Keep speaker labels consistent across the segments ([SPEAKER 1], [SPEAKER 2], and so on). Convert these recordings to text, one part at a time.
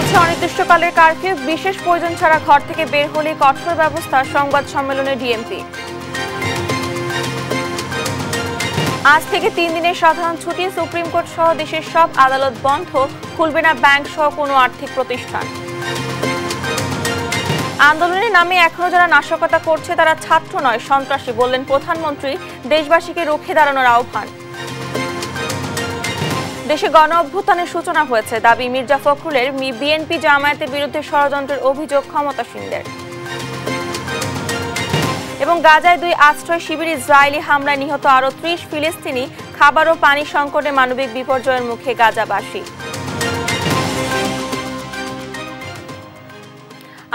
[SPEAKER 1] চলছে অনির্দিষ্টকালের কারফিউ, বিশেষ প্রয়োজন ছাড়া ঘর থেকে বের হলে কঠোর ব্যবস্থা, সংবাদ সম্মেলনে ডিএমপি। আজ থেকে 3 দিনের সাধারণ ছুটি, সুপ্রিম কোর্ট সহ দেশের সব আদালত বন্ধ, খুলবে না ব্যাংক সহ কোনো আর্থিক প্রতিষ্ঠান। আন্দোলনের নামে এখনো যারা নাশকতা করছে তারা ছাত্র নয়, সন্ত্রাসী, বললেন প্রধানমন্ত্রী। দেশবাসীকে রুখে দাঁড়ানোর আহ্বান। দেশে গণ অভ্যুত্থানের সূচনা হয়েছে, দাবি মির্জা ফখরুলের। বিএনপি জামায়াতের বিরুদ্ধে ষড়যন্ত্রের অভিযোগ ক্ষমতাসীনদের। এবং গাজায় 2 আশ্রয় শিবির ইসরায়েলি হামলায় নিহত আরও 30 ফিলিস্তিনি, খাবার ও পানি সংকটে মানবিক বিপর্যয়ের মুখে গাজাবাসী।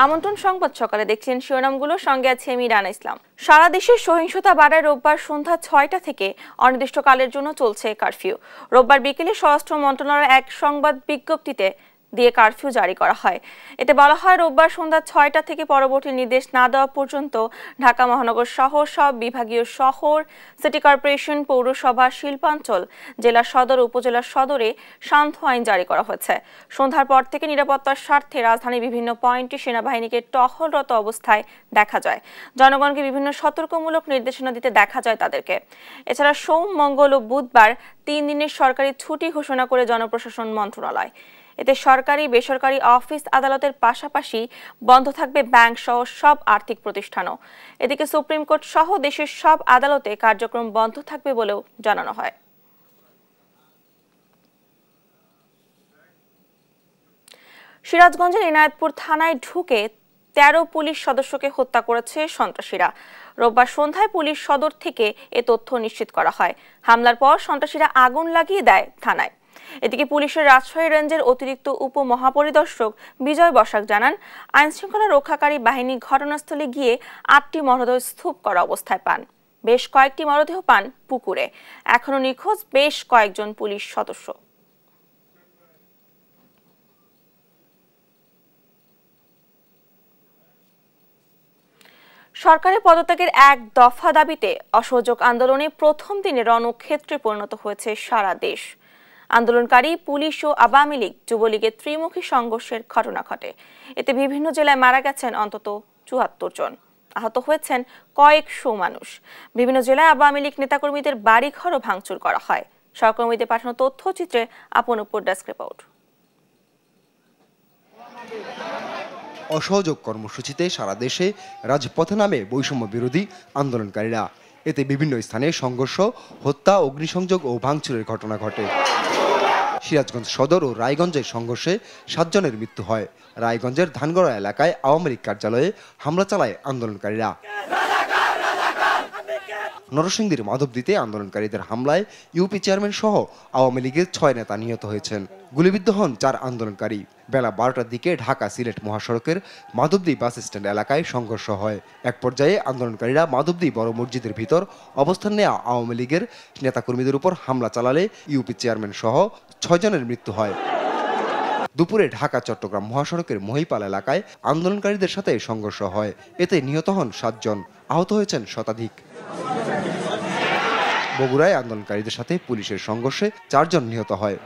[SPEAKER 1] আমন্ত্রণ সংবাদ সকালে, দেখছেন শিরোনামগুলো, সঙ্গে আছে আমি রানা ইসলাম। সারা দেশে সহিংসতা বাড়ায় রোববার সন্ধ্যা 6টা থেকে অনির্দিষ্টকালের জন্য চলছে কারফিউ। রোববার বিকেলে স্বরাষ্ট্র মন্ত্রণালয়ের এক সংবাদ বিজ্ঞপ্তিতে দিয়ে কারফিউ জারি করা হয়। এতে বলা হয়, রোববার সন্ধ্যা 6টা থেকে পরবর্তী নির্দেশ না দেওয়া পর্যন্ত ঢাকা মহানগর সহ সব বিভাগীয় শহর, সিটি কর্পোরেশন, পৌরসভা, শিল্পাঞ্চল, জেলা সদর, উপজেলা সদরে সান্ধ্য আইন জারি করা হয়েছে। সন্ধ্যার পর থেকে নিরাপত্তার স্বার্থে রাজধানীর বিভিন্ন পয়েন্টে সেনাবাহিনীকে টহলরত অবস্থায় দেখা যায়। জনগণকে বিভিন্ন সতর্কমূলক নির্দেশনা দিতে দেখা যায় তাদেরকে। এছাড়া সোম, মঙ্গল ও বুধবার 3 দিনের সরকারি ছুটি ঘোষণা করে জনপ্রশাসন মন্ত্রণালয়। এতে সরকারি, বেসরকারি অফিস আদালতের পাশাপাশি বন্ধ থাকবে ব্যাংক সহ সব আর্থিক প্রতিষ্ঠানও। এদিকে সুপ্রিম কোর্ট সহ দেশের সব আদালতে কার্যক্রম বন্ধ থাকবে বলেও জানানো হয়। সিরাজগঞ্জের এনায়েতপুর থানায় ঢুকে 13 পুলিশ সদস্যকে হত্যা করেছে সন্ত্রাসীরা। রোববার সন্ধ্যায় পুলিশ সদর থেকে এ তথ্য নিশ্চিত করা হয়। হামলার পর সন্ত্রাসীরা আগুন লাগিয়ে দেয় থানায়। এদিকে পুলিশের রাজশাহী রেঞ্জের অতিরিক্ত উপমহাপরিদর্শক বিজয় বসাক জানান, আইনশৃঙ্খলা রক্ষাকারী বাহিনী ঘটনাস্থলে গিয়ে 8টি মরদেহ স্তূপ করা অবস্থায় পান। বেশ কয়েকটি মরদেহ পান পুকুরে। এখনো নিখোঁজ বেশ কয়েকজন পুলিশ সদস্য। সরকারের পদত্যাগের এক দফা দাবিতে অসহযোগ আন্দোলনে প্রথম দিনে রণক্ষেত্রে পরিণত হয়েছে সারা দেশ। আন্দোলনকারী পুলিশ ও আওয়ামী লীগ, যুবলীগের ত্রিমুখী সংঘর্ষের ঘটনা ঘটে। এতে বিভিন্ন জেলায় মারা গেছেন অন্তত 74 জন, আহত হয়েছেন কয়েকশো মানুষ। বিভিন্ন জেলায় আওয়ামী লীগ নেতাকর্মীদের বাড়িঘরও ভাঙচুর করা হয়। সহকর্মীদের পাঠানো তথ্যচিত্রে আপন উপর ডেস্ক রিপোর্ট।
[SPEAKER 2] অসহযোগ কর্মসূচিতে সারা দেশে রাজপথে নামে বৈষম্য বিরোধী আন্দোলনকারীরা। এতে বিভিন্ন স্থানে সংঘর্ষ, হত্যা, অগ্নিসংযোগ ও ভাঙচুরের ঘটনা ঘটে। সিরাজগঞ্জ সদর ও রায়গঞ্জের সংঘর্ষে 7 জনের মৃত্যু হয়। রায়গঞ্জের ধানগড়া এলাকায় আওয়ামী লীগ কার্যালয়ে হামলা চালায় আন্দোলনকারীরা। নরসিংদীর মাধবদীতে আন্দোলনকারীদের হামলায় ইউপি চেয়ারম্যান সহ আওয়ামী লীগের 6 নেতা নিহত হয়েছেন। গুলিবিদ্ধ হন 4 আন্দোলনকারী। বেলা 12টার দিকে ঢাকা সিলেট মহাসড়কের মাধবদী বাস স্ট্যান্ড এলাকায় সংঘর্ষ হয়। এক পর্যায়ে আন্দোলনকারীরা মাধবদী বড় মসজিদের ভিতর অবস্থান নেওয়া আওয়ামী লীগের নেতাকর্মীদের উপর হামলা চালালে ইউপি চেয়ারম্যান সহ 6 জনের মৃত্যু হয়। দুপুরে ঢাকা চট্টগ্রাম মহাসড়কের মহিপাল এলাকায় আন্দোলনকারীদের সাথে সংঘর্ষ হয়। এতে নিহত হন 7 জন, আহত হয়েছেন শতাধিক। বগুড়ায় আন্দোলনকারীদের সাথে পুলিশের সংঘর্ষে 4 জন নিহত হয়।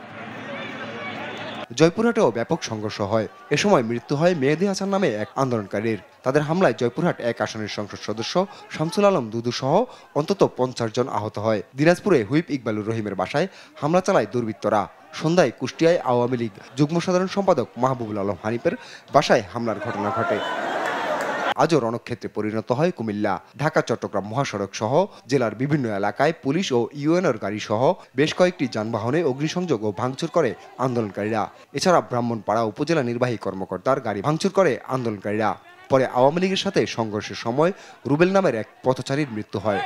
[SPEAKER 2] জয়পুরহাটেও ব্যাপক সংঘর্ষ হয়। এ সময় মৃত্যু হয় মেহেদী হাসান নামে এক আন্দোলনকারীর। তাদের হামলায় জয়পুরহাট 1 আসনের সংসদ সদস্য শামসুল আলম দুদু সহ অন্তত 50 জন আহত হয়। দিনাজপুরে হুইপ ইকবালুর রহিমের বাসায় হামলা চালায় দুর্বৃত্তরা। সন্ধ্যায় কুষ্টিয়ায় আওয়ামী লীগ যুগ্ম সাধারণ সম্পাদক মাহবুবুল আলম হানিফের বাসায় হামলার ঘটনা ঘটে। আজও রণক্ষেত্রে পরিণত হয় কুমিল্লা। ঢাকা চট্টগ্রাম মহাসড়ক সহ জেলার বিভিন্ন এলাকায় পুলিশ ও ইউএনওর গাড়ি সহ বেশ কয়েকটি যানবাহনে অগ্নিসংযোগ ও ভাঙচুর করে আন্দোলনকারীরা। এছাড়া ব্রাহ্মণপাড়া উপজেলা নির্বাহী কর্মকর্তার গাড়ি ভাঙচুর করে আন্দোলনকারীরা। পরে আওয়ামী লীগের সাথে সংঘর্ষের সময় রুবেল নামের এক পথচারীর মৃত্যু হয়।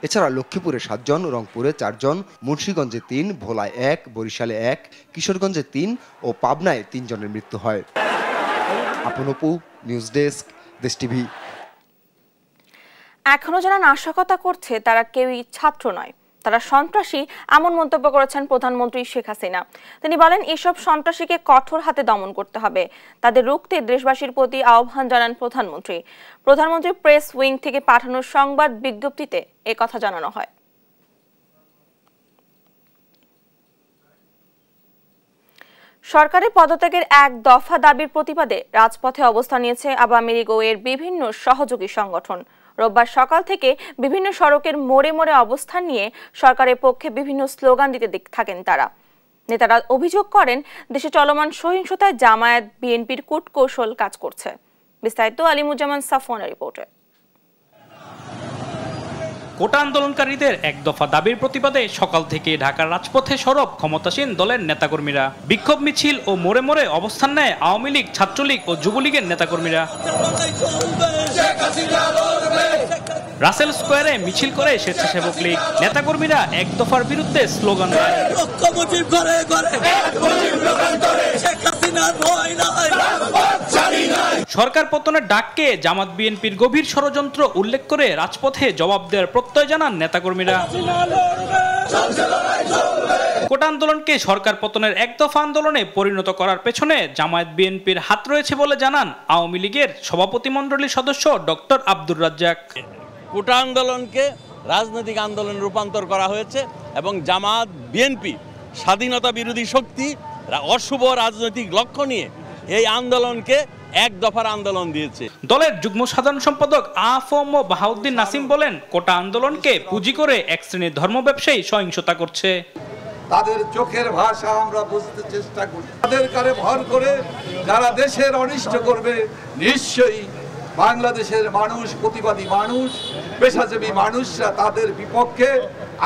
[SPEAKER 2] এছাড়া লক্ষ্মীপুরে 7 জন, রংপুরে 4 জন, মুন্সিগঞ্জে 3, ভোলায় 1, বরিশালে 1, কিশোরগঞ্জে 3 ও পাবনায় 3 জনের মৃত্যু হয়। আপন অপু, নিউজ ডেস্ক, দেশ টিভি।
[SPEAKER 1] এখনো যারা নাশকতা করছে তারা কেউই ছাত্র নয়, তারা সন্ত্রাসী, এমন মন্তব্য করেছেন প্রধানমন্ত্রী শেখ হাসিনা। তিনি বলেন, এসব সন্ত্রাসীকে কঠোর হাতে দমন করতে হবে। তাদের রুখতে দেশবাসীর প্রতি আহ্বান জানান প্রধানমন্ত্রী। প্রধানমন্ত্রী প্রেস উইং থেকে পাঠানো সংবাদ বিজ্ঞপ্তিতে একথা জানানো হয়। সরকারি পদত্যাগের এক দফা দাবির প্রতিবাদে রাজপথে অবস্থান নিয়েছে আওয়ামী লীগ ও এর বিভিন্ন সহযোগী সংগঠন। রোববার সকাল থেকে বিভিন্ন সড়কের মোড়ে মোড়ে অবস্থান নিয়ে সরকারের পক্ষে বিভিন্ন স্লোগান দিতে থাকেন তারা। নেতারা অভিযোগ করেন, দেশে চলমান সহিংসতায় জামায়াত বিএনপির কূটকৌশল কাজ করছে। বিস্তারিত আলিমুজ্জামান সাফওয়ানের রিপোর্টে।
[SPEAKER 3] কোটা আন্দোলনকারীদের এক দফা দাবির প্রতিবাদে সকাল থেকে ঢাকার রাজপথে সরব ক্ষমতাসীন দলের নেতাকর্মীরা। বিক্ষোভ মিছিল ও মোড়ে মোড়ে অবস্থান নেয় আওয়ামী লীগ, ছাত্রলীগ ও যুবলীগের নেতাকর্মীরা। রাসেল স্কোয়ারে মিছিল করে স্বেচ্ছাসেবক লীগ। নেতাকর্মীরা এক দফার বিরুদ্ধে স্লোগান দেয়। সরকার পতনের ডাককে জামাত বিএনপির গভীর ষড়যন্ত্র উল্লেখ করে রাজপথে জবাব দেওয়ার প্রত্যয় জানান নেতাকর্মীরা। কোটা আন্দোলনকে সরকার পতনের এক দফা আন্দোলনে পরিণত করার পেছনে জামায়াত বিএনপির হাত রয়েছে বলে জানান আওয়ামী লীগের সভাপতিমণ্ডলীর সদস্য ডক্টর আব্দুর রাজ্জাক।
[SPEAKER 4] কোটা আন্দোলনকে রাজনৈতিক আন্দোলনে রূপান্তর করা হয়েছে এবং জামাত বিএনপি স্বাধীনতা বিরোধী শক্তি অশুভ রাজনৈতিক লক্ষ্য নিয়ে এই আন্দোলনকে এক দফার আন্দোলন দিয়েছে।
[SPEAKER 3] দলের যুগ্ম সাধারণ সম্পাদক আফম বাহাউদ্দিন নাসিম বলেন, কোটা আন্দোলনকে পুঁজি করে এক শ্রেণীর ধর্ম ব্যবসায়ী সহিংসতা করছে।
[SPEAKER 5] তাদের চোখের ভাষা আমরা বুঝতে চেষ্টা করি। তাদের কারে ভর করে যারা দেশের অনিষ্ট করবে, নিশ্চয়ই বাংলাদেশের মানুষ, প্রতিবাদী মানুষ, পেশাজীবী মানুষরা তাদের বিপক্ষে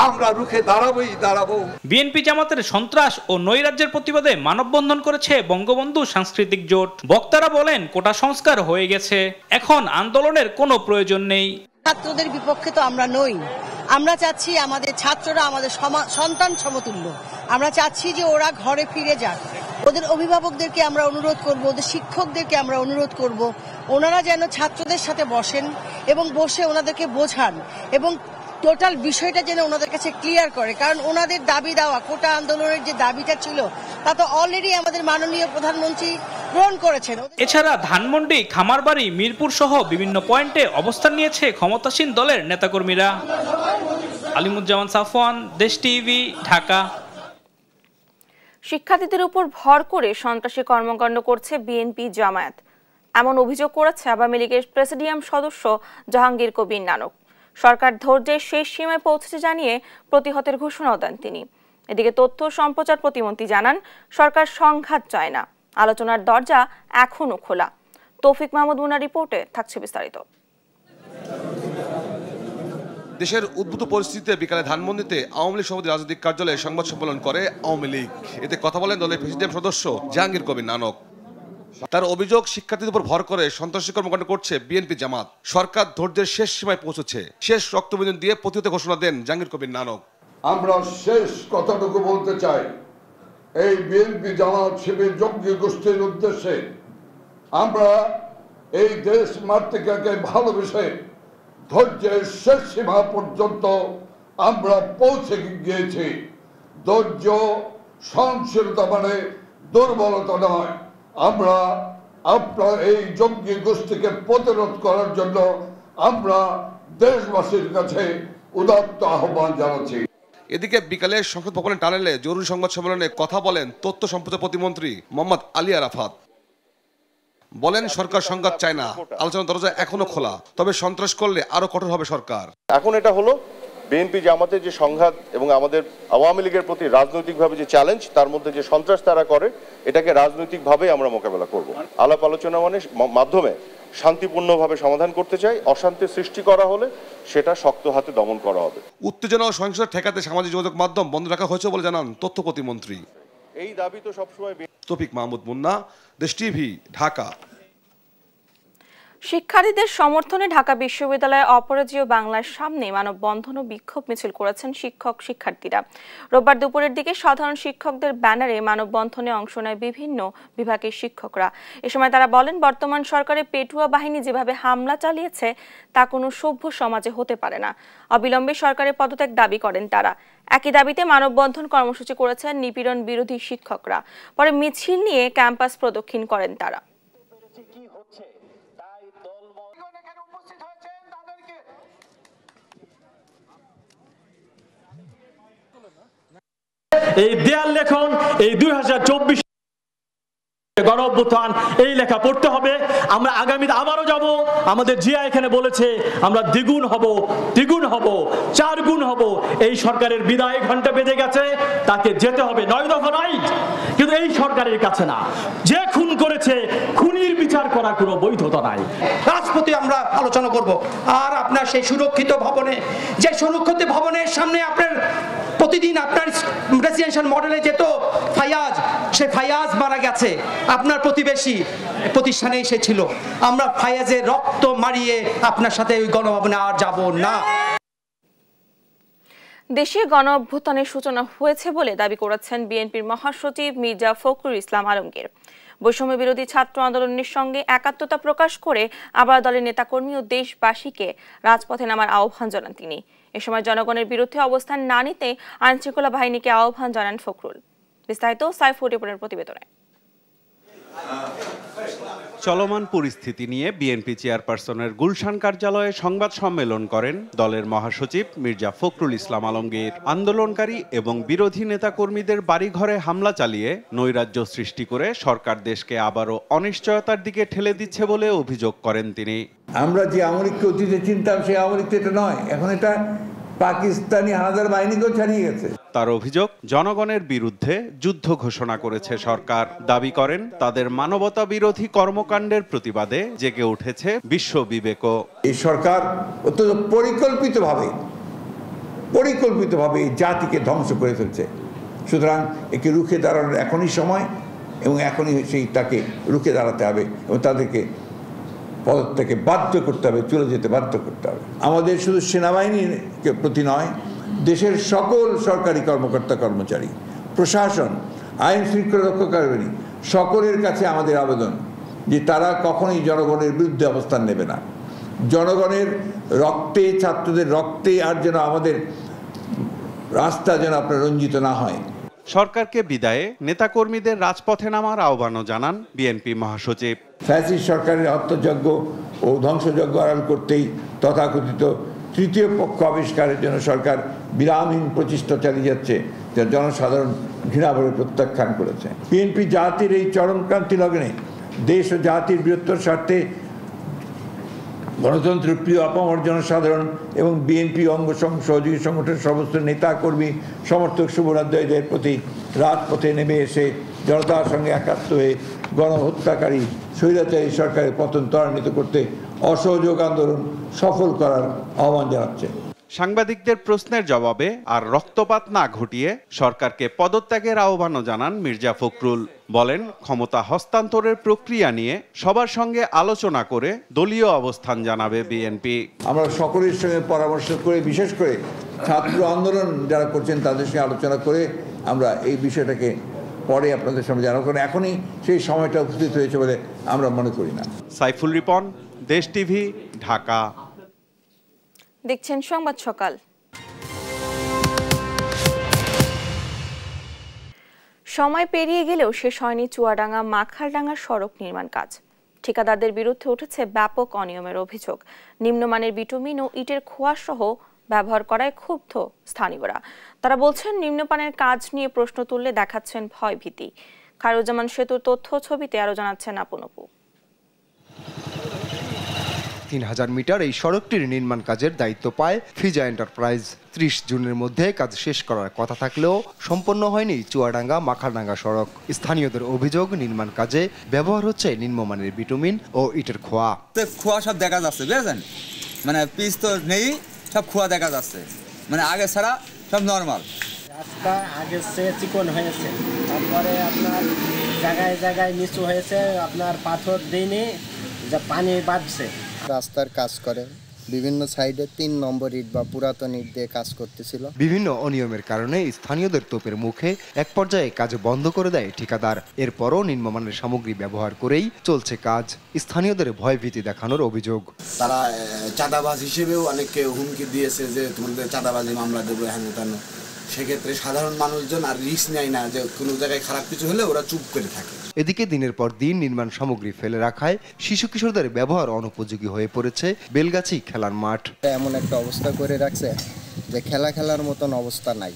[SPEAKER 5] আমরা রুখে দাঁড়াবো।
[SPEAKER 3] বিএনপি জামাতের সন্ত্রাস ও নৈরাজ্যের প্রতিবাদে মানববন্ধন করেছে বঙ্গবন্ধু সাংস্কৃতিক জোট। বক্তারা বলেন, কোটা সংস্কার হয়ে গেছে, এখন আন্দোলনের কোনো প্রয়োজন নেই।
[SPEAKER 6] ছাত্রদের বিপক্ষে তো আমরা নই। আমরা চাচ্ছি আমাদের ছাত্ররা আমাদের সন্তান সমতুল্য। আমরা চাচ্ছি যে ওরা ঘরে ফিরে যাক। ওদের অভিভাবকদেরকে আমরা অনুরোধ করব, ওদের শিক্ষকদেরকে আমরা অনুরোধ করব, ওনারা যেন ছাত্রদের সাথে বসেন এবং বসে ওনাদেরকে বোঝান এবং টোটাল বিষয়টা যেন ওনাদের কাছে ক্লিয়ার করে। কারণ ওনাদের দাবি দেওয়া কোটা আন্দোলনের যে দাবিটা ছিল তা তো অলরেডি আমাদের মাননীয় প্রধানমন্ত্রী গ্রহণ করেছেন।
[SPEAKER 3] এছাড়া ধানমন্ডি, খামারবাড়ি, মিরপুর সহ বিভিন্ন পয়েন্টে অবস্থান নিয়েছে ক্ষমতাসীন দলের নেতাকর্মীরা। আলিমুজ্জামান সাফওয়ান, দেশ টিভি, ঢাকা।
[SPEAKER 1] শিক্ষার্থীদের উপর ভর করে সন্ত্রাসী কর্মকাণ্ড করছে বিএনপি জামায়াত, এমন অভিযোগ করেছে আওয়ামী লীগের প্রেসিডিয়াম সদস্য জাহাঙ্গীর কবির নানক। সরকার ধৈর্যের শেষ সীমায় পৌঁছেছে জানিয়ে প্রতিহতের ঘোষণাও দেন তিনি। এদিকে তথ্য সম্প্রচার প্রতিমন্ত্রী জানান, সরকার সংঘাত চায় না, আলোচনার দরজা এখনো খোলা। তৌফিক মাহমুদ মুন্নার রিপোর্টে থাকছে বিস্তারিত।
[SPEAKER 7] দেশের উদ্ভূত পরিস্থিতিতে বিকালে ধানমন্ডিতে আওয়ামী লীগ সভাপতি রাজনৈতিক কার্যালয়ে সংবাদ সম্মেলন করে আওয়ামী লীগ। এতে কথা বলেন দলের প্রেসিডিয়াম সদস্য জাহাঙ্গীর কবির নানক। তার অভিযোগ, শিক্ষার্থীদের উপর ভর করে সন্ত্রাসী কর্মকাণ্ড করছে বিএনপি জামাত। সরকার ধৈর্যের শেষ সীমায় পৌঁছেছে, শেষ রক্তবিন্দু দিয়ে প্রতিহত ঘোষণা দেন জাহাঙ্গীর কবির নানক।
[SPEAKER 8] আমরা শেষ কথাটুকু বলতে চাই, এই বিএনপি জামাত শিবির জঙ্গি গোষ্ঠীর উদ্দেশ্যে আমরা এই দেশ মাতৃকাকে ভালোবেসে ধৈর্যের শেষ সীমা পর্যন্ত আমরা পৌঁছে গিয়েছি। ধৈর্য সহনশীলতা মানে দুর্বলতা নয়। আমরা আপনার এই জঙ্গি গোষ্ঠীকে প্রতিরোধ করার জন্য আমরা দেশবাসীর কাছে উদাত্ত আহ্বান জানাচ্ছি।
[SPEAKER 7] এদিকে বিকালে সংসদ ভবনের টানেলে জরুরি সংবাদ সম্মেলনে কথা বলেন তথ্য সম্প্রচার প্রতিমন্ত্রী মোহাম্মদ আলী আরাফাত। বলেন, সরকার সংঘাত চায় না, আলোচনার দরজা এখনো খোলা, তবে সন্ত্রাস করলে আরো কঠোর হবে সরকার।
[SPEAKER 9] এখন এটা হলো বিএনপি জামাতের যে সংঘাত এবং আমাদের আওয়ামী লীগের প্রতি রাজনৈতিকভাবে যে চ্যালেঞ্জ, তার মধ্যে যে সন্ত্রাস তারা করে, এটাকে রাজনৈতিকভাবে আমরা মোকাবেলা করব। আলাপ আলোচনা মাধ্যমে শান্তিপূর্ণভাবে সমাধান করতে চাই। অশান্তি সৃষ্টি করা হলে সেটা শক্ত হাতে দমন করা হবে।
[SPEAKER 7] উত্তেজনা ও সহিংসতা ঠেকাতে সামাজিক যোগাযোগ মাধ্যম বন্ধ রাখা হয়েছে বলে জানান তথ্য প্রতিমন্ত্রী।
[SPEAKER 9] এই দাবি তো সবসময়।
[SPEAKER 7] তৌফিক মাহমুদ মুন্না, দেশ টিভি, ঢাকা।
[SPEAKER 1] শিক্ষার্থীদের সমর্থনে ঢাকা বিশ্ববিদ্যালয়ে অপরাজেয় বাংলার সামনে মানববন্ধন ও বিক্ষোভ মিছিল করেছেন শিক্ষার্থীরা। রোববার দুপুরের দিকে সাধারণ শিক্ষকদের ব্যানারে মানববন্ধনে অংশ নেয় বিভিন্ন বিভাগের শিক্ষকরা। এ সময় তারা বলেন, বর্তমান সরকারের পেটুয়া বাহিনী যেভাবে হামলা চালিয়েছে তা কোনো সভ্য সমাজে হতে পারে না। অবিলম্বে সরকারের পদত্যাগ দাবি করেন তারা। একই দাবিতে মানববন্ধন কর্মসূচি করেছেন নিপীড়ন বিরোধী শিক্ষকরা। পরে মিছিল নিয়ে ক্যাম্পাস প্রদক্ষিণ করেন তারা।
[SPEAKER 10] এই দেয়াল লেখন এই 2024 অভ্যুত্থান, এই লেখা পড়তে হবে। আমরা আগামীতে আবারও যাব। আমাদের জিয়া এখানে বলেছে আমরা দ্বিগুণ হব, তিগুণ হব, 4 গুণ হব। এই সরকারের বিদায় ঘন্টা বেজে গেছে, তাকে যেতে হবে। 9 দফা রাইট, কিন্তু এই সরকারের কাছে না। যে খুন করেছে খুনির বিচার করার কোনো বৈধতা নাই।
[SPEAKER 11] রাজপথে আমরা আলোচনা করব। আর আপনার সেই সুরক্ষিত ভবনে, যে সুরক্ষিত ভবনের সামনে আপনার প্রতিদিন আপনার রেসিডেন্সিয়াল মডেলে যেত ফায়াজ, সে ফায়াজ মারা গেছে, আপনার প্রতিবেশী প্রতিষ্ঠানে এসেছিল। আমরা ফায়াজের রক্ত মারিয়ে আপনার সাথে ওই গণভবনে আর যাব না।
[SPEAKER 1] দেশে গণ অভ্যুত্থানের সূচনা হয়েছে বলে দাবি করেছেন বিএনপির মহাসচিব মির্জা ফখরুল ইসলাম আলমগীর। বৈষম্য বিরোধী ছাত্র আন্দোলনের সঙ্গে একাত্মতা প্রকাশ করে আবার দলের নেতাকর্মী ও দেশবাসীকে রাজপথে নামার আহ্বান জানান তিনি। এ সময় জনগণের বিরুদ্ধে অবস্থান না নিতে আইনশৃঙ্খলা বাহিনীকে আহ্বান জানান ফখরুল। বিস্তারিত সাইফুর রিপোর্টের প্রতিবেদনে।
[SPEAKER 12] চলমান পরিস্থিতি নিয়ে বিএনপি চেয়ারপারসনের গুলশান কার্যালয়ে সংবাদ সম্মেলন করেন দলের মহাসচিব মির্জা ফখরুল ইসলাম আলমগীর। আন্দোলনকারী এবং বিরোধী নেতাকর্মীদের বাড়িঘরে হামলা চালিয়ে নৈরাজ্য সৃষ্টি করে সরকার দেশকে আবারও অনিশ্চয়তার দিকে ঠেলে দিচ্ছে বলে অভিযোগ করেন তিনি।
[SPEAKER 13] আমরা যে আওয়ামী লীগকে অতীতে চিনতাম সেই আওয়ামী লীগ এটা নয়, এখন এটা পাকিস্তানি হানাদার বাহিনীকেও ছাড়িয়ে গেছে।
[SPEAKER 12] তার অভিযোগ, জনগণের বিরুদ্ধে যুদ্ধ ঘোষণা করেছে সরকার। দাবি করেন তাদের মানবতা বিরোধী কর্মকাণ্ডের প্রতিবাদে জেগে উঠেছে বিশ্ব বিবেকও।
[SPEAKER 13] এই সরকার অত্যন্ত পরিকল্পিতভাবে এই জাতিকে ধ্বংস করে ফেলছে। সুতরাং একে রুখে দাঁড়ানোর এখনই সময়, এবং এখনই তাকে রুখে দাঁড়াতে হবে এবং তাদেরকে পদত্যাগে বাধ্য করতে হবে, চলে যেতে বাধ্য করতে হবে। আমাদের শুধু সেনাবাহিনীর প্রতি নয়, দেশের সকল সরকারি কর্মকর্তা কর্মচারী, প্রশাসন, আইন শৃঙ্খলা রক্ষাকারী সকলের কাছে আমাদের আবেদন যে তারা কখনোই জনগণের বিরুদ্ধে অবস্থান নেবে না। জনগণের রক্তে, ছাত্রদের রক্তে আর যেন আমাদের রাস্তা যেন আপনার রঞ্জিত না হয়।
[SPEAKER 12] সরকারকে বিদায়ে নেতাকর্মীদের রাজপথে নামার আহ্বানও জানান বিএনপি মহাসচিব।
[SPEAKER 13] ফ্যাসিস্ট সরকারের হত্যাযজ্ঞ ও ধ্বংসযজ্ঞ আড়াল করতেই তথাকথিত তৃতীয় পক্ষ আবিষ্কারের জন্য সরকার বিরামহীন প্রচেষ্টা চালিয়ে যাচ্ছে, যা জনসাধারণ ঘৃণাভরে প্রত্যাখ্যান করেছে। বিএনপি জাতির এই চরমক্রান্তি লগ্নে দেশ ও জাতির বৃহত্তর স্বার্থে গণতন্ত্রের প্রিয় আপামর জনসাধারণ এবং বিএনপি অঙ্গ সহযোগী সংগঠনের সমস্ত নেতা কর্মী সমর্থক শুভরাজ্যদের প্রতি রাজপথে নেমে এসে জনতার সঙ্গে একাত্ম হয়ে গণহত্যাকারী স্বৈরাচারী সরকারের পতন ত্বরান্বিত করতে অসহযোগ আন্দোলন সফল করার আহ্বান জানাচ্ছে।
[SPEAKER 12] সাংবাদিকদের প্রশ্নের জবাবে আর রক্তপাত না ঘটিয়ে সরকারকে পদত্যাগের আহ্বানও জানান মির্জা ফখরুল। বলেন, ক্ষমতা হস্তান্তরের প্রক্রিয়া নিয়ে সবার সঙ্গে আলোচনা করে দলীয় অবস্থান জানাবে বিএনপি।
[SPEAKER 13] আমরা সকলের সঙ্গে পরামর্শ করে, বিশেষ করে ছাত্র আন্দোলন যারা করছেন তাদের সঙ্গে আলোচনা করে আমরা এই বিষয়টাকে পরে আপনাদের সামনে জানাবো, কারণ এখনই সেই সময়টা উপস্থিত হয়েছে বলে আমরা মনে করি না।
[SPEAKER 12] সাইফুল রিপন, দেশ টিভি, ঢাকা।
[SPEAKER 1] দেখছেন সংবাদ সকাল। সময় পেরিয়ে গেলেও শেষ হয়নি চুয়াডাঙ্গা মাখালডাঙ্গা সড়ক নির্মাণ কাজ। ঠিকাদারদের বিরুদ্ধে উঠেছে ব্যাপক অনিয়মের অভিযোগ। নিম্নমানের বিটুমিন ও ইটের খোয়া সহ ব্যবহার করায় ক্ষুব্ধ স্থানীয়রা। তারা বলছেন, নিম্নমানের কাজ নিয়ে প্রশ্ন তুললে দেখাচ্ছেন ভয়ভীতি। খায়রুজ্জামান সেতুর তথ্য ছবিতে আরো জানাচ্ছেন আপন আপু।
[SPEAKER 2] 3000 মিটার এই সড়কটির নির্মাণ কাজের দায়িত্ব পায় ফিজা এন্টারপ্রাইজ। 30 জুনের মধ্যে কাজ শেষ করার কথা থাকলেও সম্পন্ন হয়নি চুয়াডাঙ্গা মাখালডাঙ্গা সড়ক। স্থানীয়দের অভিযোগ, নির্মাণ কাজে ব্যবহার হচ্ছে নিম্নমানের বিটুমিন ও ইটের খোয়া।
[SPEAKER 14] খোয়া সব দেখা যাচ্ছে, বুঝেছেন, মানে পিচ তো নেই, সব খোয়া দেখা যাচ্ছে, মানে আগে ছাড়া সব নর্মাল।
[SPEAKER 15] রাস্তা আগের চেয়ে চিকন হয়েছে, তারপরে আপনার জায়গায় জায়গায় নিচু হয়েছে, আপনার পাথর দিনে যা পানি বাঁধছে।
[SPEAKER 16] রাস্তার কাজ করে বিভিন্ন সাইডে 3 নম্বর ইট বা পুরাতন ইট দিয়ে কাজ করতেছিল।
[SPEAKER 2] বিভিন্ন অনিয়মের কারণে স্থানীয়দের তোপের মুখে এক পর্যায়ে কাজ বন্ধ করে দেয় ঠিকাদার। এরপরও নিম্নমানের সামগ্রী ব্যবহার করেই চলছে কাজ। স্থানীয়দের ভয়ভীতি দেখানোর অভিযোগ।
[SPEAKER 17] তারা চাঁদাবাজ হিসেবেও অনেককে হুমকি দিয়েছে যে তোমাদের চাঁদাবাজি মামলা দেবো, হ্যান তেন। সেক্ষেত্রে সাধারণ মানুষজন আর রিস্ক নেয় না, যে কোনো জায়গায় খারাপ কিছু হলে ওরা চুপ করে থাকে।
[SPEAKER 2] এদিকে দিনের পর দিন নির্মাণ সামগ্রী ফেলে রাখায় শিশু কিশোরদের ব্যবহার অনুপযোগী হয়ে পড়েছে বেলগাছি খেলার মাঠ।
[SPEAKER 16] এমন একটা অবস্থা করে রাখছে যে খেলার মতন অবস্থা নাই।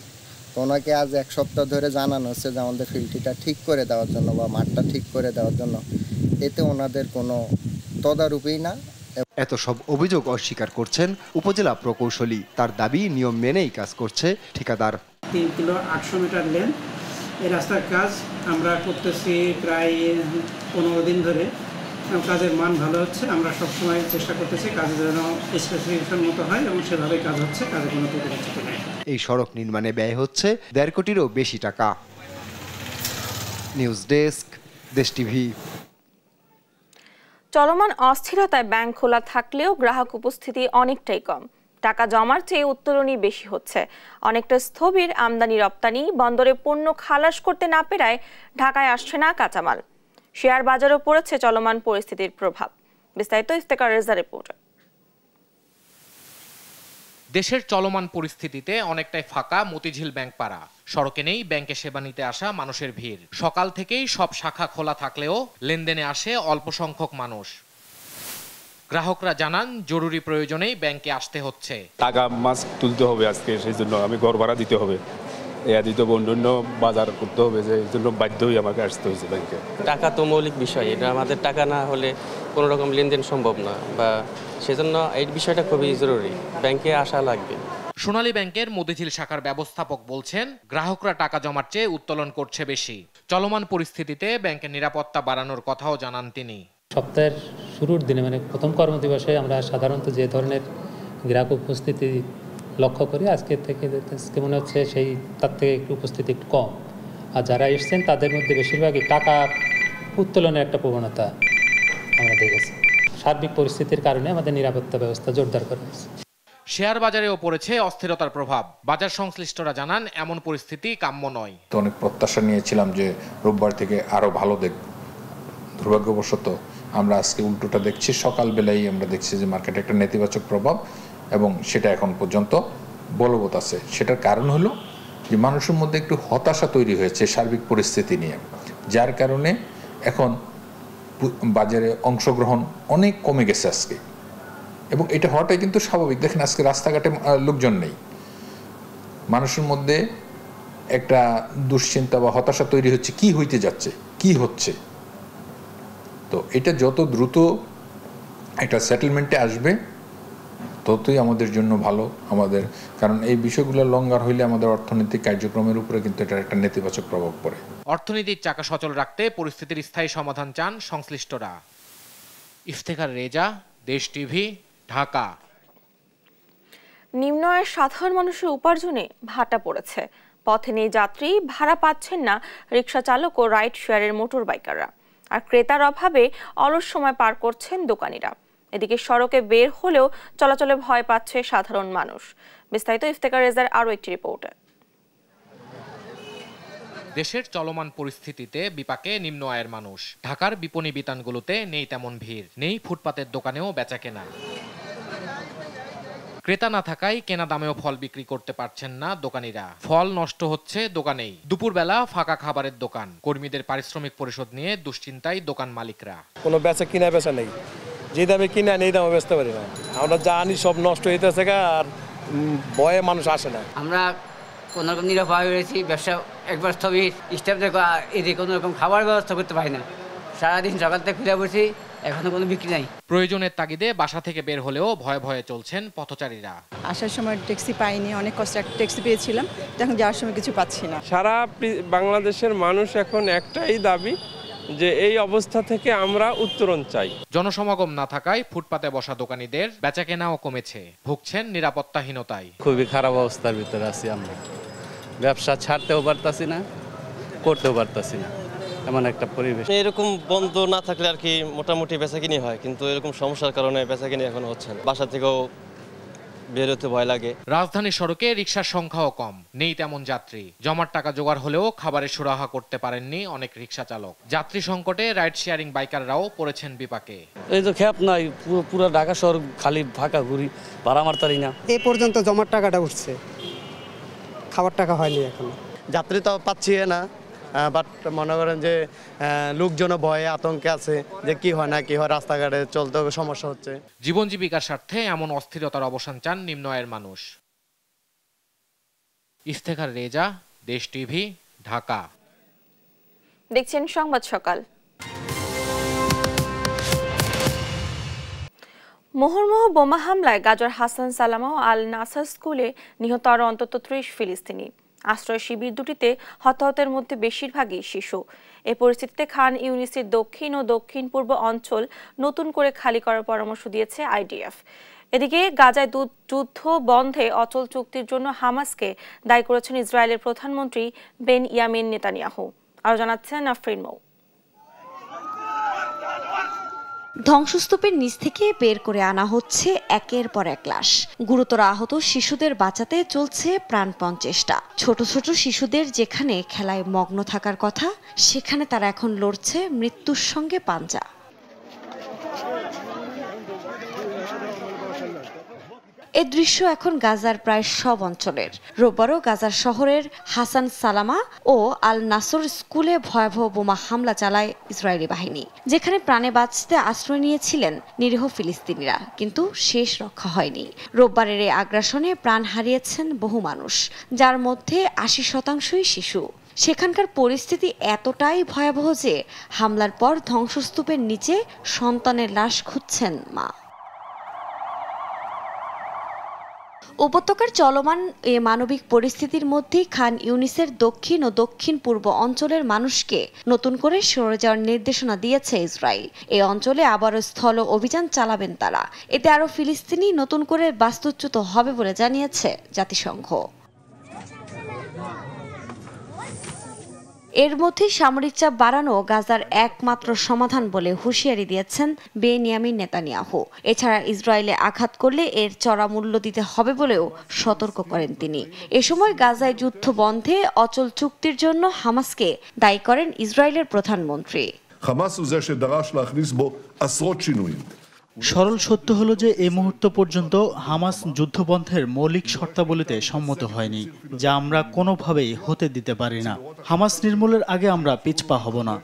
[SPEAKER 16] তো ওনাকে আজ 1 সপ্তাহ ধরে জানানো হচ্ছে যে আমাদের ফিল্ডটা ঠিক করে দেওয়ার জন্য বা মাঠটা ঠিক করে দেওয়ার জন্য, এতে ওনাদের কোনো তদারুপই না।
[SPEAKER 2] এত সব অভিযোগ অস্বীকার করছেন উপজেলা প্রকৌশলী। তার দাবি নিয়ম মেনেই কাজ করছে ঠিকাদার।
[SPEAKER 18] 3 কিলো 800 মিটার লেন এই রাস্তার কাজ আমরা করতেছি প্রায় 15 দিন ধরে। কাজের মান ভালো হচ্ছে। আমরা সবসময় চেষ্টা করতেছি কাজের যেন স্পেসিফিকেশন মতো হয় এবং সেভাবে কাজ হচ্ছে, কাজে কোনো ত্রুটি নেই।
[SPEAKER 2] এই সড়ক নির্মাণে ব্যয় হচ্ছে 1.5 কোটিরও বেশি টাকা। নিউজ ডেস্ক, দেশ টিভি।
[SPEAKER 1] চলমান অস্থিরতায় ব্যাংক খোলা থাকলেও গ্রাহক উপস্থিতি অনেকটাই কম। টাকা জমার চেয়ে উত্তোলনই বেশি হচ্ছে। অনেকটা স্থবির আমদানি রপ্তানি, বন্দরে পণ্য খালাস করতে না পেরায় ঢাকায় আসছে না কাঁচামাল। শেয়ার বাজারও পড়েছে চলমান পরিস্থিতির প্রভাব। বিস্তারিত ইফতেখার রেজা রিপোর্টার।
[SPEAKER 19] দেশের চলমান পরিস্থিতিতে অনেকটাই ফাঁকা মতিঝিল ব্যাংক পাড়া। সড়কে নেই ব্যাংকে সেবা নিতে আসা মানুষের ভিড়। সকাল থেকেই সব শাখা খোলা থাকলেও লেনদেনে আসে অল্প সংখ্যক মানুষ। গ্রাহকরা জানান জরুরি প্রয়োজনেই ব্যাংকে আসতে হচ্ছে।
[SPEAKER 20] টাকা মাছ তুলতে হবে আজকে, সেই জন্য আমি ঘর ভাড়া দিতে হবে, দিতে অন্য বাজার করতে হবে, যে এই জন্য বাধ্য হয়ে আমাকে আসতে হয়েছে ব্যাংকে।
[SPEAKER 21] টাকা তো মৌলিক বিষয়, এটা আমাদের টাকা না হলে কোনো রকম লেনদেন সম্ভব না, বা সেজন্য এই বিষয়টা খুবই জরুরি, ব্যাংকে আসা লাগবে।
[SPEAKER 19] সোনালী ব্যাংকের মতিঝিল শাখার ব্যবস্থাপক বলছেন গ্রাহকরা টাকা জমার চেয়ে উত্তোলন করছে বেশি। চলমান পরিস্থিতিতে ব্যাংকের নিরাপত্তা বাড়ানোর কথাও জানান তিনি।
[SPEAKER 22] সপ্তাহের শুরুর দিনে মানে প্রথম কর্মদিবসে আমরা সাধারণত যে ধরনের গ্রাহক উপস্থিতি লক্ষ্য করি, আজকের থেকে মনে হচ্ছে সেই তার থেকে একটু উপস্থিতি একটু কম। আর যারা এসছেন তাদের মধ্যে বেশিরভাগই টাকা উত্তোলনের একটা প্রবণতা আমরা দেখেছি। সার্বিক পরিস্থিতির কারণে আমাদের নিরাপত্তা ব্যবস্থা জোরদার করা হয়েছে।
[SPEAKER 19] শেয়ার বাজারেও পড়েছে অস্থিরতার প্রভাব। বাজার সংশ্লিষ্টরা জানান এমন পরিস্থিতি কাম্য নয়।
[SPEAKER 23] তো অনেক প্রত্যাশা নিয়েছিলাম যে রোববার থেকে আরো ভালো দেখব। দুর্ভাগ্যবশত আমরা আজকে উল্টোটা দেখছি। সকালবেলায় আমরা দেখছি যে মার্কেটে একটা নেতিবাচক প্রভাব, এবং সেটা এখন পর্যন্ত বলবৎ আছে। সেটার কারণ হলো যে মানুষের মধ্যে একটু হতাশা তৈরি হয়েছে সার্বিক পরিস্থিতি নিয়ে, যার কারণে এখন বাজারে অংশগ্রহণ অনেক কমে গেছে আজকে, এবং এটা হওয়াটাই কিন্তু স্বাভাবিক। দেখেন আজকে রাস্তাঘাটে লোকজন নেই, মানুষের মধ্যে একটা দুশ্চিন্তা বা হতাশা তৈরি হচ্ছে, কি হইতে যাচ্ছে, কি হচ্ছে। তো এটা যত দ্রুত একটা সেটেলমেন্টে আসবে ততই আমাদের জন্য ভালো। আমাদের কারণ এই বিষয়গুলো লঙ্ঘন হইলে আমাদের অর্থনৈতিক কার্যক্রমের উপরে কিন্তু এটার একটা নেতিবাচক প্রভাব পড়ে।
[SPEAKER 19] অর্থনীতির চাকা সচল রাখতে পরিস্থিতির স্থায়ী সমাধান চান সংশ্লিষ্টরা। ইফতেখার রেজা, দেশ টিভি, ঢাকা।
[SPEAKER 1] নিম্ন আয়ের সাধারণ মানুষের উপার্জনে ভাটা পড়েছে। পথে নেই যাত্রী, ভাড়া পাচ্ছেন না রিকশা চালক ও রাইড শেয়ারের মোটর বাইকাররা। আর ক্রেতার অভাবে অলস সময় পার করছেন দোকানিরা। এদিকে সড়কে বের হলেও চলাচলে ভয় পাচ্ছে সাধারণ মানুষ। বিস্তারিত ইফতেখার রেজার আরও একটি রিপোর্টে।
[SPEAKER 19] দেশের চলমান পরিস্থিতিতে বিপাকে নিম্ন আয়ের মানুষ। ঢাকার বিপণী বিতানগুলোতে নেই তেমন ভিড়, নেই ফুটপাতের দোকানেও বেচাকেনা। ক্রেতা না থাকায় কেনা দামেও ফল বিক্রি করতে পারছেন না দোকানিরা। ফল নষ্ট হচ্ছে দোকানেই। দুপুরবেলা ফাঁকা খাবারের দোকান। কর্মীদের পারিশ্রমিক পরিশোধ নিয়ে দুশ্চিন্তায় দোকান মালিকরা।
[SPEAKER 24] কোনো বেচা কিনা বেচা নেই, যে দামে কিনে আনি এই দামে বেচতে পারি না। আমরা যা আনি সব নষ্ট হইতেছে, আর ভয়ে মানুষ আসে না।
[SPEAKER 25] আমরা কোনো রকম নিরাপদ হয়েছি, ব্যবসা একবার স্থবির। স্টাফদের এদিকে কোনো রকম খাবার ব্যবস্থা করতে পারি না। সারাদিন সকাল থেকে ফিরে বসি, এখনো কোনো বিক্রি নাই।
[SPEAKER 19] প্রয়োজনের তাগিদে বাসা থেকে বের হলেও ভয়ে ভয়ে চলছেন পথচারীরা।
[SPEAKER 26] আসার সময় ট্যাক্সি পাইনি, অনেক কষ্টে একটা ট্যাক্সি পেয়েছিলাম, এখন যাওয়ার সময় কিছু পাচ্ছি না।
[SPEAKER 27] সারা বাংলাদেশের মানুষ এখন একটাই দাবি যে এই অবস্থা থেকে আমরা উত্তরণ চাই।
[SPEAKER 19] জনসমাগম না থাকায় ফুটপাতে বসা দোকানীদের বেচাকেনাও কমেছে। ভুগছেন নিরাপত্তাহীনতায়।
[SPEAKER 28] খুবই খারাপ অবস্থার ভিতরে আছি আমরা। ব্যবসা ছাড়তেও পারতাছি না, করতেও পারতাছি না, এমন একটা পরিবেশ।
[SPEAKER 29] এরকম বন্ধ না থাকলে আর কি মোটামুটি বেচাকিনি হয়, কিন্তু এরকম সমস্যার কারণে বেচাকিনি এখন হচ্ছে না। বাসা থেকেও বের হতে ভয় লাগে।
[SPEAKER 19] রাজধানীর সড়কে রিকশার সংখ্যাও কম, নেই তেমন যাত্রী। জমার টাকা জোগাড় হলেও খাবারের সুরাহা করতে পারেননি অনেক রিকশা চালক। যাত্রী সংকটে রাইড শেয়ারিং বাইকাররাও পড়েছেন বিপাকে।
[SPEAKER 28] এই তো খ্যাপ নাই, পুরো ঢাকা শহর খালি ফাঁকা ঘুরি, ভাড়া মারতারি না।
[SPEAKER 30] এই পর্যন্ত জমার টাকাটা উঠছে, খাবার টাকা হয়নি এখনো।
[SPEAKER 31] যাত্রী তো পাচ্ছি না, বাট মনে করেন যে লোকজন ভয়ে আতঙ্কে আছে যে কি হয় না কি হয়, রাস্তাঘাটে চলতে সমস্যা হচ্ছে।
[SPEAKER 19] জীবন জীবিকার স্বার্থে এমন অস্থিরতার অবসান চান নিম্ন আয়ের মানুষ। ইফতেখার রেজা, দেশ টিভি, ঢাকা।
[SPEAKER 1] দেখছেন সংবাদ সকাল। মুহুর্মুহ বোমা হামলায় গাজার হাসান সালামা ও আল নাসার স্কুলে নিহত আরও অন্তত ৩০ ফিলিস্তিনি। আশ্রয় শিবির দুটিতে হতাহতের মধ্যে বেশিরভাগই শিশু। এ পরিস্থিতিতে খান ইউনিসের দক্ষিণ ও দক্ষিণ পূর্ব অঞ্চল নতুন করে খালি করার পরামর্শ দিয়েছে আইডিএফ। এদিকে গাজায় যুদ্ধ বন্ধে অচল চুক্তির জন্য হামাসকে দায়ী করেছেন ইসরায়েলের প্রধানমন্ত্রী বেনয়ামিন নেতানিয়াহু। আরও জানাচ্ছেন আফরিন মৌ।
[SPEAKER 3] ধ্বংসস্তূপের নিচ থেকে বের করে আনা হচ্ছে একের পর এক লাশ। গুরুতর আহত শিশুদের বাঁচাতে চলছে প্রাণপণ চেষ্টা। ছোট ছোট শিশুদের যেখানে খেলায় মগ্ন থাকার কথা, সেখানে তারা এখন লড়ছে মৃত্যুর সঙ্গে পাঞ্জা। এ দৃশ্য এখন গাজার প্রায় সব অঞ্চলের। রোববারও গাজার শহরের হাসান সালামা ও আল নাসর স্কুলে ভয়াবহ বোমা হামলা চালায় ইসরায়েলি বাহিনী, যেখানে প্রাণে বাঁচতে আশ্রয় নিয়েছিলেন নিরীহ ফিলিস্তিনিরা, কিন্তু শেষ রক্ষা হয়নি। রোববারের এই আগ্রাসনে প্রাণ হারিয়েছেন বহু মানুষ, যার মধ্যে ৮০% শিশু। সেখানকার পরিস্থিতি এতটাই ভয়াবহ যে হামলার পর ধ্বংসস্তূপের নিচে সন্তানের লাশ খুঁজছেন মা। উপত্যকার চলমান এ মানবিক পরিস্থিতির মধ্যে খান ইউনিসের দক্ষিণ ও দক্ষিণ পূর্ব অঞ্চলের মানুষকে নতুন করে সরে যাওয়ার নির্দেশনা দিয়েছে ইসরায়েল। এই অঞ্চলে আবারও স্থল অভিযান চালাবেন তারা। এতে আরও ফিলিস্তিনি নতুন করে বাস্তুচ্যুত হবে বলে জানিয়েছে জাতিসংঘ। এর মধ্যে সামরিক চাপ বাড়ানো গাজার একমাত্র সমাধান বলে হুঁশিয়ারি দিয়েছেন বেনিয়ামিন নেতানিয়াহু। এছাড়া ইসরায়েলে আঘাত করলে এর চড়া মূল্য দিতে হবে বলেও সতর্ক করেন তিনি। এ সময় গাজায় যুদ্ধ বন্ধে অচল চুক্তির জন্য হামাসকে দায়ী করেন ইসরায়েলের প্রধানমন্ত্রী।
[SPEAKER 4] সরল সত্য হলো যে এই মুহূর্ত পর্যন্ত হামাস যুদ্ধবন্ধের মৌলিক শর্তাবলীতে সম্মত হয়নি, যা আমরা কোনোভাবেই হতে দিতে পারি না। হামাস নির্মূলের আগে আমরা পিছপা হব না।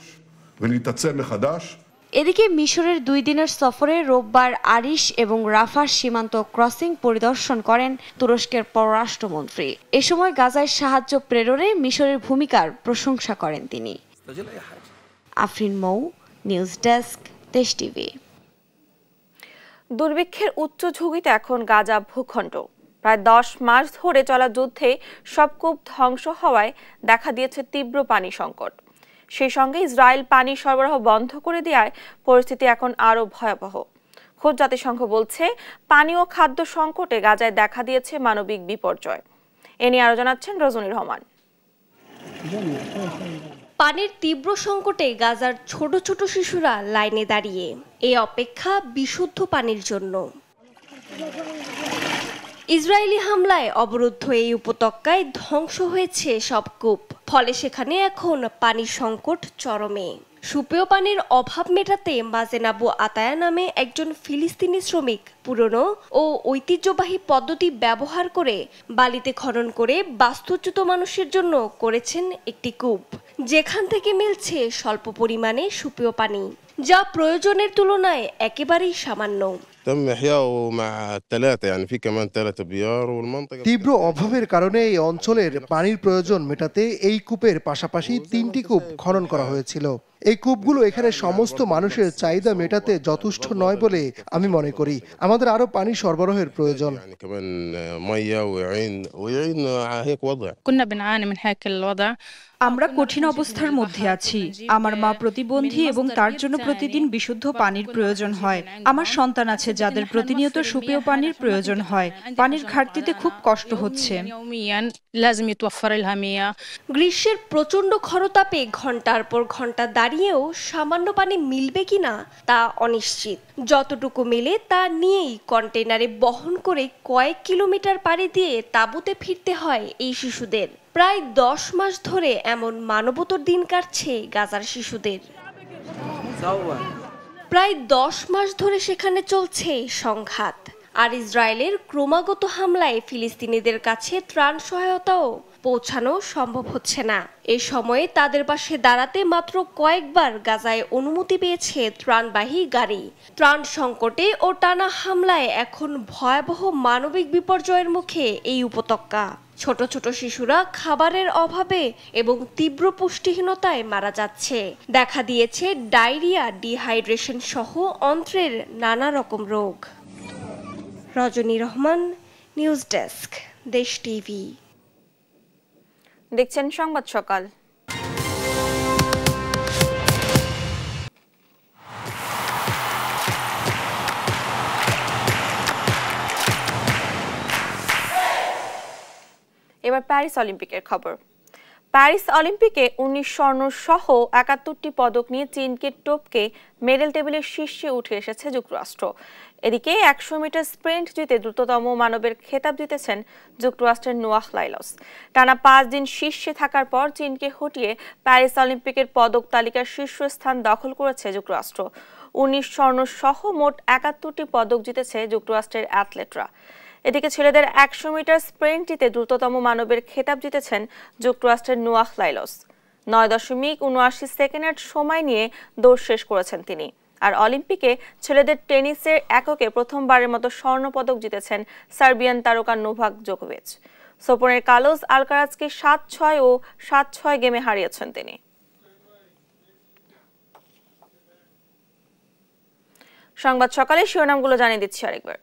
[SPEAKER 3] এদিকে মিশরের 2 দিনের সফরে রোববার আরিশ এবং রাফার সীমান্ত ক্রসিং পরিদর্শন করেন তুরস্কের পররাষ্ট্রমন্ত্রী। এ সময় গাজায় সাহায্য প্রেরণে মিশরের ভূমিকার প্রশংসা করেন তিনি। আফরিন মৌ, নিউজ ডেস্ক, দেশ টিভি।
[SPEAKER 1] দুর্ভিক্ষের উচ্চ ঝুঁকিতে এখন গাজা ভূখণ্ড। প্রায় 10 মাস ধরে চলা যুদ্ধে সব কূপ ধ্বংস হওয়ায় দেখা দিয়েছে তীব্র পানি সংকট। সেই সঙ্গে ইসরায়েল পানি সরবরাহ বন্ধ করে দেওয়ায় পরিস্থিতি এখন আরও ভয়াবহ। খোদ জাতিসংঘ বলছে, পানি ও খাদ্য সংকটে গাজায় দেখা দিয়েছে মানবিক বিপর্যয়। এ নিয়ে আরও জানাচ্ছেন রজনী রহমান।
[SPEAKER 3] পানির তীব্র সংকটে গাজার ছোট ছোট শিশুরা লাইনে দাঁড়িয়ে এই অপেক্ষা বিশুদ্ধ পানির জন্য। ইসরায়েলি হামলায় অবরুদ্ধ এই উপত্যকায় ধ্বংস হয়েছে সব কূপ, ফলে সেখানে এখন পানির সংকট চরমে। সুপেয় পানির অভাব মেটাতে মাজেন আবু আতায়া নামে একজন ফিলিস্তিনি শ্রমিক পুরনো ও ঐতিহ্যবাহী পদ্ধতি ব্যবহার করে বালিতে খনন করে বাস্তুচ্যুত মানুষের জন্য করেছেন একটি কূপ, যেখান থেকে মিলছে স্বল্প পরিমাণে সুপেয় পানি, যা প্রয়োজনের তুলনায় একেবারেই সামান্য।
[SPEAKER 5] তীব্র অভাবের কারণে এই অঞ্চলের পানির প্রয়োজন মেটাতে এই কূপের পাশাপাশি 3টি কূপ খনন করা হয়েছিল। এই কূপগুলো এখানে সমস্ত মানুষের চাহিদা মেটাতে যথেষ্ট নয় বলে আমি মনে করি। আমাদের আরো পানি সরবরাহের প্রয়োজন।
[SPEAKER 6] আমরা কঠিন অবস্থার মধ্যে আছি। আমার মা প্রতিবন্ধী এবং তার জন্য প্রতিদিন বিশুদ্ধ পানির প্রয়োজন হয়। আমার সন্তান আছে যাদের প্রতিনিয়ত সুপেয় পানির প্রয়োজন হয়। পানির ঘাটতিতে খুব কষ্ট হচ্ছে।
[SPEAKER 3] গ্রীষ্মের প্রচন্ড খরতাপে ঘন্টার পর ঘন্টা দাঁড়িয়েও সামান্য পানি মিলবে কিনা তা অনিশ্চিত। যতটুকু মেলে তা নিয়েই কন্টেনারে বহন করে কয়েক কিলোমিটার পাড়ি দিয়ে তাঁবুতে ফিরতে হয় এই শিশুদের। প্রায় 10 মাস ধরে এমন মানবতর দিন কাটছে গাজার শিশুদের। প্রায় 10 মাস ধরে সেখানে চলছে সংঘাত, আর ইসরায়েলের ক্রমাগত হামলায় ফিলিস্তিনিদের কাছে ত্রাণ সহায়তাও পৌঁছানো সম্ভব হচ্ছে না। এ সময়ে তাদের পাশে দাঁড়াতে মাত্র কয়েকবার গাজায় অনুমতি পেয়েছে ত্রাণবাহী গাড়ি। ত্রাণ সংকটে ও টানা হামলায় এখন ভয়াবহ মানবিক বিপর্যয়ের মুখে এই উপত্যকা। ছোট ছোট শিশুরা খাবারের অভাবে এবং তীব্র পুষ্টিহীনতায় মারা যাচ্ছে। দেখা দিয়েছে ডায়রিয়া, ডিহাইড্রেশন সহ অন্ত্রের নানা রকম রোগ। রজনী রহমান, নিউজ ডেস্ক, দেশ টিভি।
[SPEAKER 1] দেখছেন সংবাদ সকাল। এবার প্যারিস অলিম্পিকের খবর। প্যারিস অলিম্পিকে 19 স্বর্ণ সহ 71টি পদক নিয়ে চীনকে টপকে মেডেল টেবিলের শীর্ষে উঠে এসেছে যুক্তরাষ্ট্র। এদিকে 100 মিটার স্প্রিন্ট জিতে দ্রুততম মানবের খেতাব জিতেছেন যুক্তরাষ্ট্রের নোয়াহ লাইলস। টানা 5 দিন শীর্ষে থাকার পর চীনকে হটিয়ে প্যারিস অলিম্পিকের পদক তালিকার শীর্ষস্থান দখল করেছে যুক্তরাষ্ট্র। 19 স্বর্ণ সহ মোট 71টি পদক জিতেছে যুক্তরাষ্ট্রের অ্যাথলেটরা। এদিকে ছেলেদের 100 মিটার স্প্রিন্ট জিতে দ্রুততম মানবের খেতাব জিতেছেন যুক্তরাষ্ট্রের নোয়াহ লাইলস। 9.79 সেকেন্ডের সময় নিয়ে দৌড় শেষ করেছেন তিনি। আর অলিম্পিকে ছেলেদের টেনিসের এককে প্রথমবারের মতো স্বর্ণ পদক জিতেছেন সার্বিয়ান তারকা নোভাক জোকোভিচ। স্পেনের কার্লোস আলকারাজকে 7-6 ও 7-6 গেমে হারিয়েছেন তিনি। সংবাদ সকালে শিরোনামগুলো জানিয়ে দিচ্ছি আরেকবার।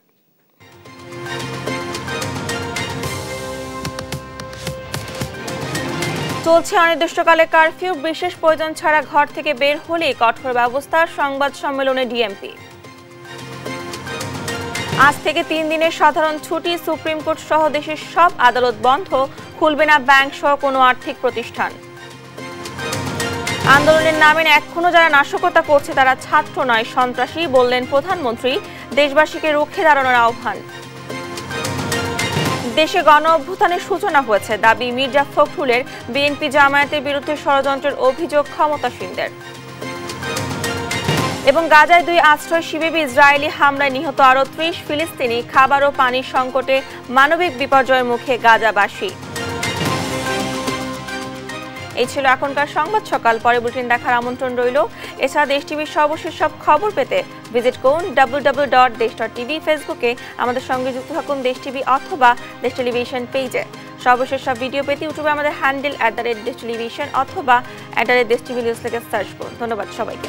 [SPEAKER 1] চলছে অনির্দিষ্টকালে কারফিউ, বিশেষ প্রয়োজন ছাড়া ঘর থেকে বের হলে কঠোর ব্যবস্থা, সংবাদ সম্মেলনে ডিএমপি। আজ থেকে 3 দিনের সাধারণ ছুটি, সুপ্রিম কোর্ট সহ দেশের সব আদালত বন্ধ, খুলবে না ব্যাংক সহ কোনো আর্থিক প্রতিষ্ঠান। আন্দোলনের নামে এখনো যারা নাশকতা করছে তারা ছাত্র নয়, সন্ত্রাসী, বললেন প্রধানমন্ত্রী। দেশবাসীকে রুখে দাঁড়ানোর আহ্বান। দেশে গণ অভ্যুত্থানের সূচনা হয়েছে, দাবি মির্জা ফখরুলের। বিএনপি জামায়াতের বিরুদ্ধে ষড়যন্ত্রের অভিযোগ ক্ষমতাসীনদের। এবং গাজায় 2 আশ্রয় শিবিরে ইসরায়েলি হামলায় নিহত আরও 30 ফিলিস্তিনি। খাবার ও পানির সংকটে মানবিক বিপর্যয়ের মুখে গাজাবাসী। এই ছিল এখনকার সংবাদ সকাল। পরে বুলেটিন দেখার আমন্ত্রণ রইল। এছাড়া দেশ টিভির সর্বশেষ সব খবর পেতে ভিজিট করুন www.desh.tv। ফেসবুকে আমাদের সঙ্গে যুক্ত থাকুন দেশ টিভি অথবা দেশ টেলিভিশন পেজে। সর্বশেষ সব ভিডিও পেতে ইউটিউবে আমাদের হ্যান্ডেল @desh television অথবা @desh tv নিউজ লিখে সার্চ করুন। ধন্যবাদ সবাইকে।